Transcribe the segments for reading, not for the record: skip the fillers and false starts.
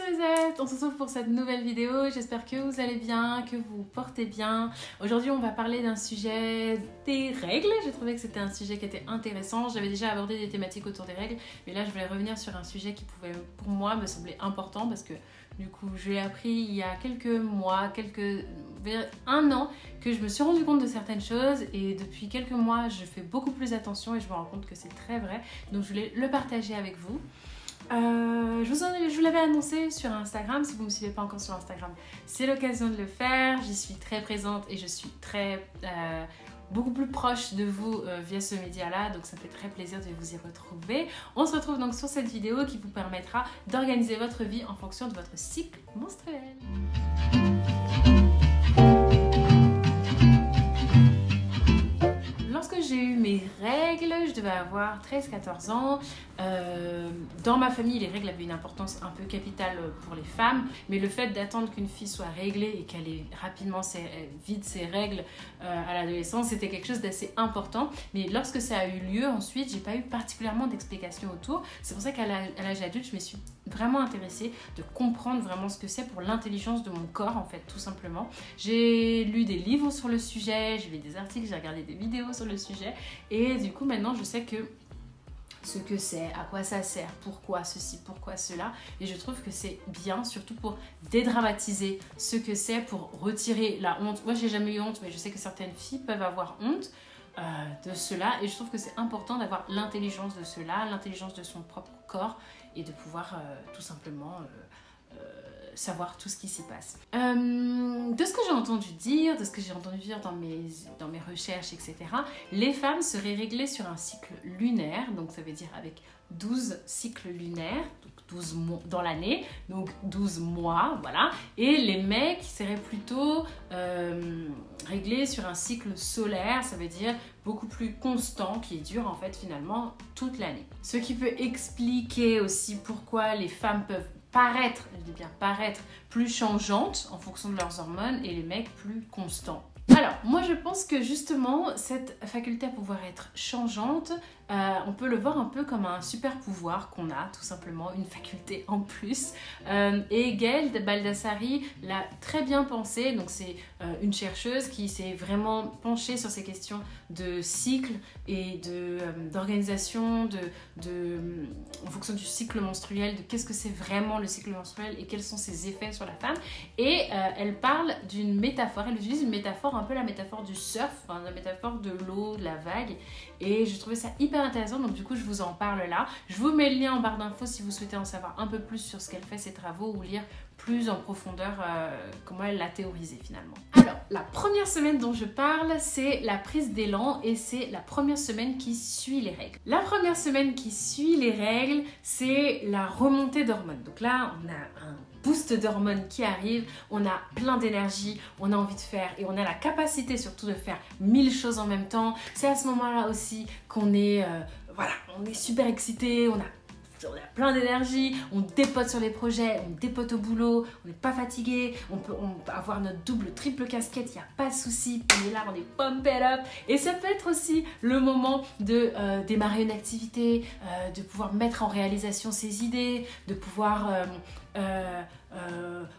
Suzette, on se retrouve pour cette nouvelle vidéo, j'espère que vous allez bien, que vous portez bien. Aujourd'hui on va parler d'un sujet des règles, j'ai trouvé que c'était un sujet qui était intéressant, j'avais déjà abordé des thématiques autour des règles, mais là je voulais revenir sur un sujet qui pouvait pour moi me sembler important parce que du coup je l'ai appris il y a quelques mois, vers un an, que je me suis rendu compte de certaines choses et depuis quelques mois je fais beaucoup plus attention et je me rends compte que c'est très vrai, donc je voulais le partager avec vous. Je vous l'avais annoncé sur Instagram, si vous ne me suivez pas encore sur Instagram, c'est l'occasion de le faire, j'y suis très présente et je suis beaucoup plus proche de vous via ce média-là, donc ça me fait très plaisir de vous y retrouver. On se retrouve donc sur cette vidéo qui vous permettra d'organiser votre vie en fonction de votre cycle menstruel. Lorsque j'ai eu mes règles, je devais avoir 13-14 ans. Dans ma famille, les règles avaient une importance un peu capitale pour les femmes, mais le fait d'attendre qu'une fille soit réglée et qu'elle ait rapidement vide ses règles à l'adolescence, c'était quelque chose d'assez important. Mais lorsque ça a eu lieu ensuite, j'ai pas eu particulièrement d'explications autour. C'est pour ça qu'à l'âge adulte, je me suis vraiment intéressée de comprendre vraiment ce que c'est pour l'intelligence de mon corps, en fait, tout simplement. J'ai lu des livres sur le sujet, j'ai lu des articles, j'ai regardé des vidéos sur le sujet, et du coup maintenant je sais que ce que c'est, à quoi ça sert, pourquoi ceci, pourquoi cela, et je trouve que c'est bien, surtout pour dédramatiser ce que c'est, pour retirer la honte. Moi j'ai jamais eu honte, mais je sais que certaines filles peuvent avoir honte de cela, et je trouve que c'est important d'avoir l'intelligence de cela, l'intelligence de son propre corps, et de pouvoir tout simplement savoir tout ce qui s'y passe. De ce que j'ai entendu dire, dans mes recherches, etc., les femmes seraient réglées sur un cycle lunaire, donc ça veut dire avec 12 cycles lunaires, donc 12 mois dans l'année, donc 12 mois, voilà, et les mecs seraient plutôt réglés sur un cycle solaire, ça veut dire beaucoup plus constant, qui dure en fait finalement toute l'année. Ce qui peut expliquer aussi pourquoi les femmes peuvent paraître, je dis bien paraître, plus changeantes en fonction de leurs hormones et les mecs plus constants. Alors, moi je pense que justement, cette faculté à pouvoir être changeante, on peut le voir un peu comme un super pouvoir qu'on a, tout simplement, une faculté en plus. Et Gail Baldassari l'a très bien pensé, donc c'est une chercheuse qui s'est vraiment penchée sur ces questions de cycle et d'organisation, en fonction du cycle menstruel, de qu'est-ce que c'est vraiment le cycle menstruel et quels sont ses effets sur la femme. Et elle parle d'une métaphore, elle utilise une métaphore, un peu la métaphore du surf, enfin, la métaphore de l'eau, de la vague, et je trouvais ça hyper intéressant, donc du coup je vous en parle là. Je vous mets le lien en barre d'infos si vous souhaitez en savoir un peu plus sur ce qu'elle fait, ses travaux, ou lire plus en profondeur comment elle l'a théorisé finalement. Alors, la première semaine dont je parle, c'est la prise d'élan et c'est la première semaine qui suit les règles. La première semaine qui suit les règles, c'est la remontée d'hormones. Donc là, on a un boost d'hormones qui arrive, on a plein d'énergie, on a envie de faire et on a la capacité surtout de faire 1000 choses en même temps. C'est à ce moment-là aussi qu'on est, on est super excité, on a plein d'énergie, on dépote sur les projets, on dépote au boulot, on n'est pas fatigué, on peut avoir notre double, triple casquette, il n'y a pas de souci, on est là, on est pumped up. Et ça peut être aussi le moment de démarrer une activité, de pouvoir mettre en réalisation ses idées, de pouvoir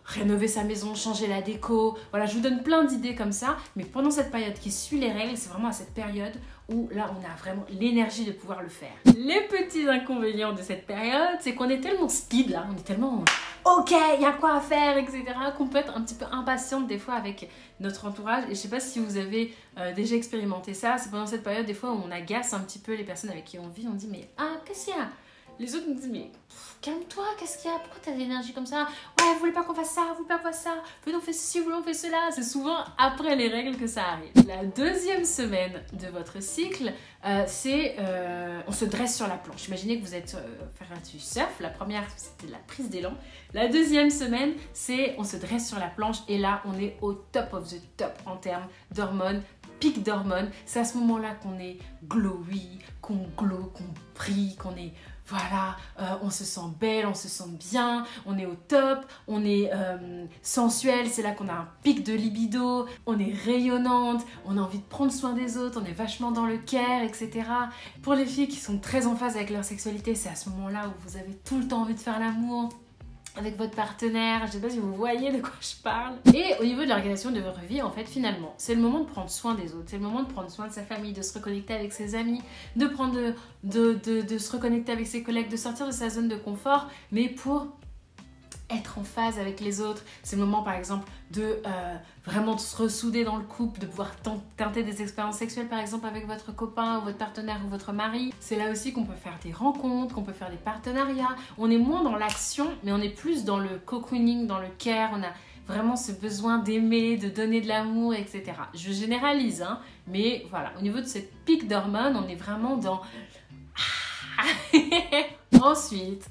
rénover sa maison, changer la déco. Voilà, je vous donne plein d'idées comme ça, mais pendant cette période qui suit les règles, c'est vraiment à cette période où là on a vraiment l'énergie de pouvoir le faire. Les petits inconvénients de cette période, c'est qu'on est tellement speed là, on est tellement ok, il y a quoi à faire, etc., qu'on peut être un petit peu impatiente des fois avec notre entourage. Et je sais pas si vous avez déjà expérimenté ça, c'est pendant cette période des fois où on agace un petit peu les personnes avec qui on vit, on dit mais qu'est-ce qu'il y a? Les autres nous disent mais calme-toi, qu'est-ce qu'il y a? Pourquoi t'as de l'énergie comme ça? Ouais, vous voulez pas qu'on fasse ça? Vous voulez pas qu'on fasse ça? Venez on fait ceci, on fait cela. C'est souvent après les règles que ça arrive. La deuxième semaine de votre cycle, c'est on se dresse sur la planche. Imaginez que vous êtes faire du surf. La première, c'était la prise d'élan. La deuxième semaine, c'est on se dresse sur la planche et là, on est au top of the top en termes d'hormones, pic d'hormones. C'est à ce moment-là qu'on est glowy, qu'on glow, qu'on brille, qu'on est... Voilà, on se sent belle, on se sent bien, on est au top, on est sensuel, c'est là qu'on a un pic de libido, on est rayonnante, on a envie de prendre soin des autres, on est vachement dans le care, etc. Pour les filles qui sont très en phase avec leur sexualité, c'est à ce moment-là où vous avez tout le temps envie de faire l'amour. avec votre partenaire, je sais pas si vous voyez de quoi je parle. Et au niveau de l'organisation de votre vie, en fait, finalement, c'est le moment de prendre soin des autres, c'est le moment de prendre soin de sa famille, de se reconnecter avec ses amis, de se reconnecter avec ses collègues, de sortir de sa zone de confort, mais pour être en phase avec les autres. C'est le moment par exemple de vraiment de se ressouder dans le couple, de pouvoir tenter des expériences sexuelles par exemple avec votre copain ou votre partenaire ou votre mari. C'est là aussi qu'on peut faire des rencontres, qu'on peut faire des partenariats. On est moins dans l'action, mais on est plus dans le cocooning, dans le care. On a vraiment ce besoin d'aimer, de donner de l'amour, etc. Je généralise, hein, mais voilà, au niveau de cette pic d'hormones, on est vraiment dans... Ensuite,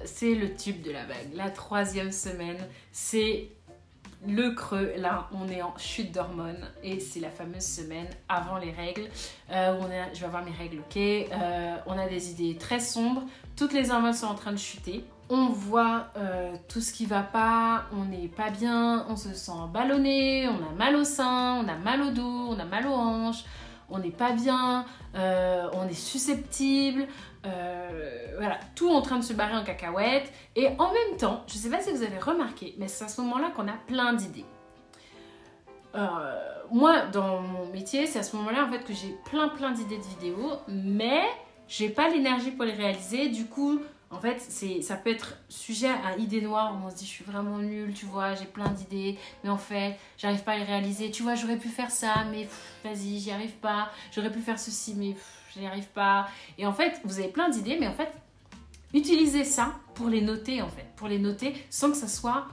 c'est le tube de la vague. La 3e semaine, c'est le creux. Là, on est en chute d'hormones et c'est la fameuse semaine avant les règles. Je vais avoir mes règles, ok. On a des idées très sombres. Toutes les hormones sont en train de chuter. On voit tout ce qui va pas, on n'est pas bien, on se sent ballonné, on a mal au sein, on a mal au dos, on a mal aux hanches. On n'est pas bien, on est susceptible, voilà, tout en train de se barrer en cacahuète. Et en même temps, je ne sais pas si vous avez remarqué, mais c'est à ce moment-là qu'on a plein d'idées. Moi, dans mon métier, c'est à ce moment-là en fait que j'ai plein d'idées de vidéos, mais j'ai pas l'énergie pour les réaliser. Du coup, en fait, ça peut être sujet à idées noires où on se dit je suis vraiment nulle, tu vois, j'ai plein d'idées, mais en fait, j'arrive pas à les réaliser. Tu vois, j'aurais pu faire ça, mais vas-y, j'y arrive pas. J'aurais pu faire ceci, mais j'y arrive pas. Et en fait, vous avez plein d'idées, mais en fait, utilisez ça pour les noter, en fait. Pour les noter sans que ça soit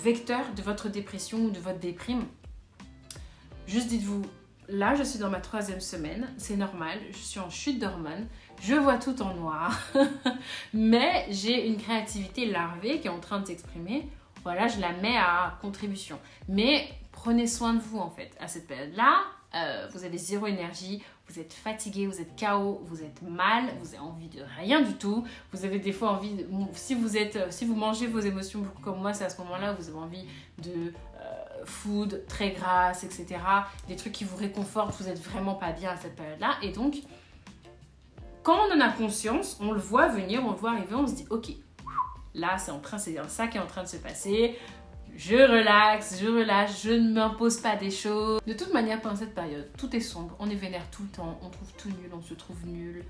vecteur de votre dépression ou de votre déprime. Juste dites-vous, là, je suis dans ma 3e semaine, c'est normal, je suis en chute d'hormones. Je vois tout en noir, mais j'ai une créativité larvée qui est en train de s'exprimer. Voilà, je la mets à contribution. Mais prenez soin de vous en fait. À cette période-là, vous avez 0 énergie, vous êtes fatigué, vous êtes KO, vous êtes mal, vous avez envie de rien du tout. Vous avez des fois envie, si vous mangez vos émotions beaucoup comme moi, c'est à ce moment-là où vous avez envie de food très grasse, etc. Des trucs qui vous réconfortent, vous n'êtes vraiment pas bien à cette période-là. Et donc, quand on en a conscience, on le voit venir, on le voit arriver, on se dit ok, là c'est ça qui est en train de se passer, je relaxe, je relâche, je ne m'impose pas des choses. De toute manière, pendant cette période, tout est sombre, on est vénère tout le temps, on trouve tout nul, on se trouve nul,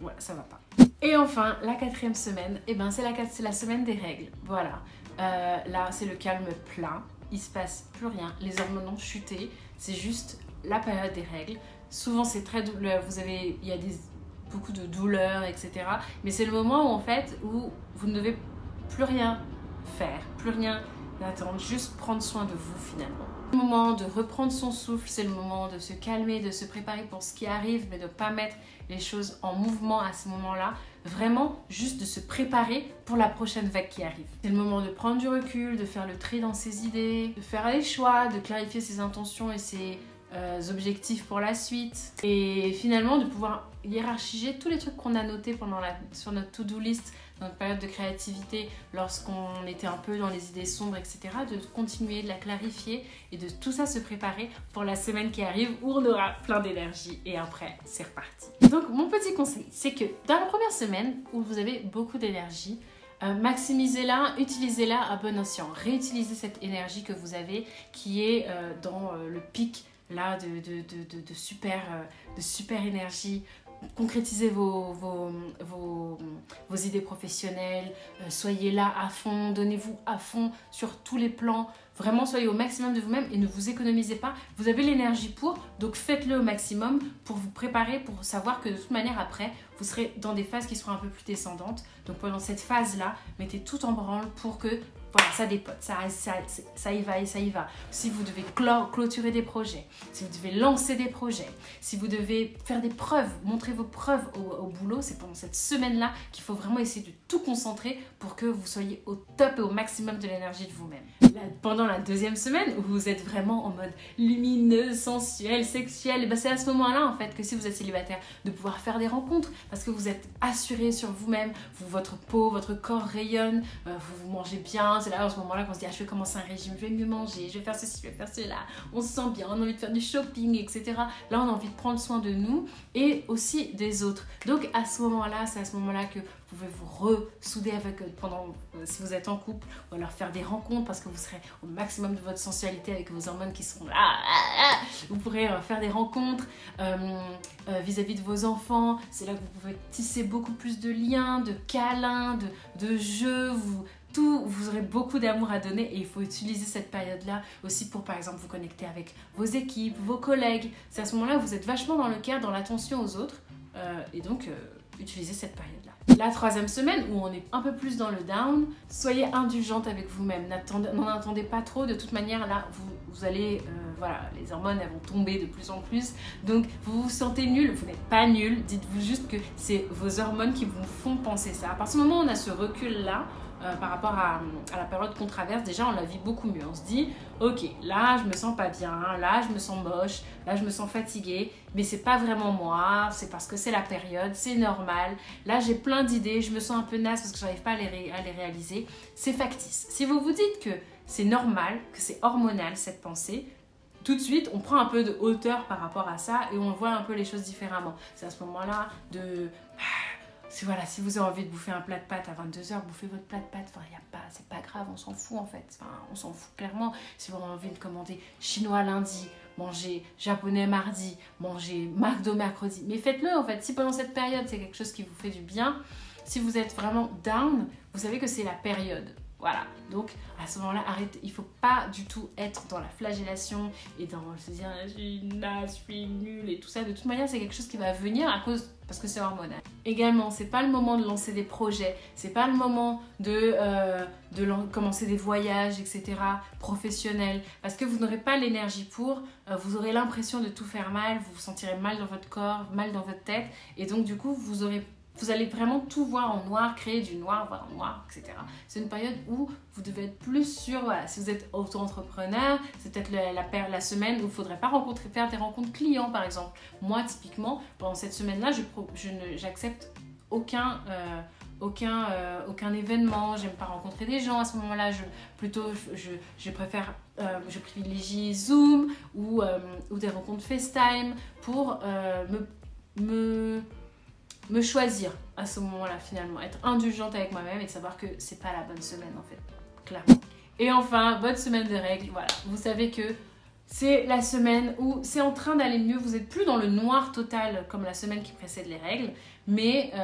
voilà, ça va pas. Et enfin, la 4e semaine, eh ben, c'est la semaine des règles, voilà. Là, c'est le calme plein, il se passe plus rien, les hormones ont chuté, c'est juste la période des règles. Souvent, c'est très douloureux, il y a beaucoup de douleurs, etc. Mais c'est le moment où en fait, où vous ne devez plus rien faire, plus rien attendre, juste prendre soin de vous finalement. Le moment de reprendre son souffle, c'est le moment de se calmer, de se préparer pour ce qui arrive, mais de ne pas mettre les choses en mouvement à ce moment-là. Vraiment, juste de se préparer pour la prochaine vague qui arrive. C'est le moment de prendre du recul, de faire le tri dans ses idées, de faire les choix, de clarifier ses intentions et ses objectifs pour la suite. Et finalement, de pouvoir hiérarchiser tous les trucs qu'on a notés sur notre to-do list dans notre période de créativité lorsqu'on était un peu dans les idées sombres, etc. De continuer, de la clarifier et de tout ça se préparer pour la semaine qui arrive où on aura plein d'énergie et après c'est reparti. Donc mon petit conseil, c'est que dans la première semaine où vous avez beaucoup d'énergie, maximisez-la, utilisez-la à bon escient. Réutilisez cette énergie que vous avez qui est dans le pic là de super énergie. Concrétisez vos idées professionnelles, soyez là à fond, donnez-vous à fond sur tous les plans, vraiment soyez au maximum de vous-même et ne vous économisez pas, vous avez l'énergie pour, donc faites-le au maximum pour vous préparer, pour savoir que de toute manière après, vous serez dans des phases qui seront un peu plus descendantes, donc pendant cette phase-là, mettez tout en branle pour que voilà, ça dépote, ça y va et ça y va. Si vous devez clôturer des projets, si vous devez lancer des projets, si vous devez faire des preuves, montrer vos preuves au boulot, c'est pendant cette semaine-là qu'il faut vraiment essayer de tout concentrer pour que vous soyez au top et au maximum de l'énergie de vous-même. Pendant la 2e semaine, où vous êtes vraiment en mode lumineux, sensuel, sexuel, ben c'est à ce moment-là en fait que si vous êtes célibataire, de pouvoir faire des rencontres parce que vous êtes assuré sur vous-même, votre peau, votre corps rayonne, vous mangez bien. C'est là, à ce moment-là, qu'on se dit, ah, je vais commencer un régime, je vais mieux manger, je vais faire ceci, je vais faire cela. On se sent bien, on a envie de faire du shopping, etc. Là, on a envie de prendre soin de nous et aussi des autres. Donc, à ce moment-là, c'est à ce moment-là que vous Vous pouvez vous ressouder avec si vous êtes en couple, ou alors faire des rencontres parce que vous serez au maximum de votre sensualité avec vos hormones qui seront là. Vous pourrez faire des rencontres vis-à-vis de vos enfants. C'est là que vous pouvez tisser beaucoup plus de liens, de câlins, de jeux. Vous aurez beaucoup d'amour à donner et il faut utiliser cette période-là aussi pour, par exemple, vous connecter avec vos équipes, vos collègues. C'est à ce moment-là où vous êtes vachement dans le cœur, dans l'attention aux autres et donc utilisez cette période-là. La troisième semaine où on est un peu plus dans le down, soyez indulgente avec vous-même. N'en attendez pas trop. De toute manière, là, vous allez... voilà, les hormones elles vont tomber de plus en plus. Donc, vous vous sentez nul. Vous n'êtes pas nul. Dites-vous juste que c'est vos hormones qui vous font penser ça. À partir du moment où on a ce recul-là, par rapport à la période qu'on traverse, déjà on la vit beaucoup mieux. On se dit, ok, là je me sens pas bien, là je me sens moche, là je me sens fatiguée, mais c'est pas vraiment moi, c'est parce que c'est la période, c'est normal. Là j'ai plein d'idées, je me sens un peu naze parce que j'arrive pas à les réaliser. C'est factice. Si vous vous dites que c'est normal, que c'est hormonal cette pensée, tout de suite, on prend un peu de hauteur par rapport à ça et on voit un peu les choses différemment. C'est à ce moment-là de... Voilà, si vous avez envie de bouffer un plat de pâtes à 22h, bouffez votre plat de pâtes. Enfin, c'est pas grave, on s'en fout en fait. Enfin, on s'en fout clairement. Si vous avez envie de commander chinois lundi, manger japonais mardi, manger McDo mercredi. Mais faites-le en fait. Si pendant cette période, c'est quelque chose qui vous fait du bien, si vous êtes vraiment down, vous savez que c'est la période. Voilà, donc à ce moment-là, arrêtez. Il ne faut pas du tout être dans la flagellation et dans se dire je suis naze, je suis nulle et tout ça. De toute manière, c'est quelque chose qui va venir parce que c'est hormonal. Également, c'est pas le moment de lancer des projets, c'est pas le moment de commencer des voyages, etc. professionnels, parce que vous n'aurez pas l'énergie pour, vous aurez l'impression de tout faire mal, vous vous sentirez mal dans votre corps, mal dans votre tête, et donc du coup, vous allez vraiment tout voir en noir, créer du noir, voir en noir, etc. C'est une période où vous devez être plus sûr, voilà, si vous êtes auto-entrepreneur, c'est peut-être la semaine où il ne faudrait pas faire des rencontres clients, par exemple. Moi, typiquement, pendant cette semaine-là, j'accepte aucun événement, j'aime pas rencontrer des gens à ce moment-là, je privilégie Zoom ou des rencontres FaceTime pour me choisir à ce moment-là finalement, être indulgente avec moi-même et de savoir que c'est pas la bonne semaine en fait, clairement. Et enfin, votre semaine de règles, voilà, vous savez que c'est la semaine où c'est en train d'aller mieux, vous n'êtes plus dans le noir total comme la semaine qui précède les règles, mais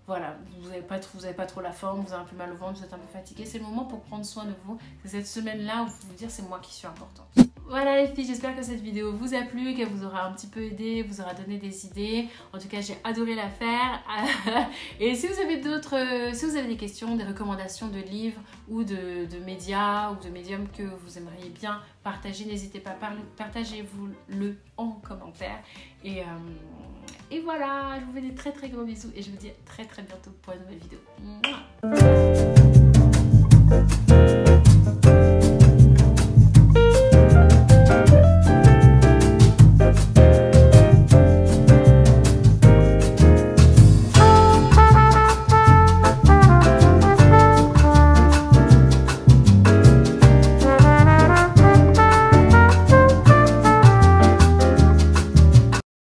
voilà, vous n'avez pas trop la forme, vous avez un peu mal au ventre, vous êtes un peu fatigué, c'est le moment pour prendre soin de vous, c'est cette semaine-là où vous vous dire c'est moi qui suis importante. Voilà les filles, j'espère que cette vidéo vous a plu, qu'elle vous aura un petit peu aidé, vous aura donné des idées. En tout cas, j'ai adoré la faire. Et si vous avez des questions, des recommandations de livres ou de médias ou de médiums que vous aimeriez bien partager, n'hésitez pas, partagez-vous-le en commentaire. Et voilà, je vous fais des très très gros bisous et je vous dis à très très bientôt pour une nouvelle vidéo. Mouah.